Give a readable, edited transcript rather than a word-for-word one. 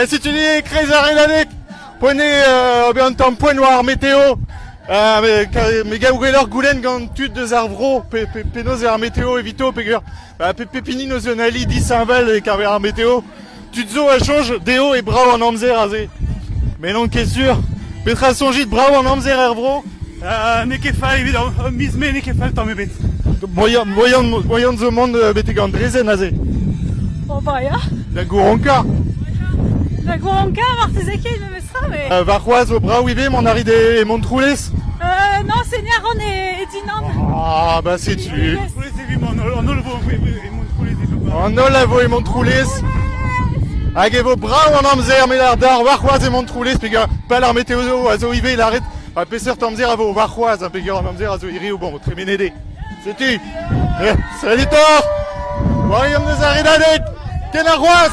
Si tu dis crazy redanek, prenez un temps point noir météo. Mais gaougelor goulen gant tud deus ar vro, penaos ar météo evito, pegur, pepini noz un ali 10 val et carver ar météo. Tud zo a change deo et brao en amzer a ze. Mais non qu'est sûr, petra songit brao en amzer ar vro. Ne ket fall evident, mizme ne ket fall tamm ebet. Moyan zo mont bete gant drezen a ze. O ba ya. La gouronka. La gouronka, martezeke, il me mestra, mais... Varroaz o brao ive, mon aride e Montroules. Non, Seigneur, on est dinan. Ah, bah c'est tu. Troulez evimant, on olvo, e mont troulez evimant. En olavo e Montroules. Hag evo brao en amzer, mais l'ar dar varroaz e Montroules, pegur, pas l'ar météo a zo ive, l'arrête. A peser tamzer a vo varroaz, pegur en amzer a zo iri ou bon, tremenede. C'est tu. Salut Thor. Voyons des arredanet. Ken ar roaz.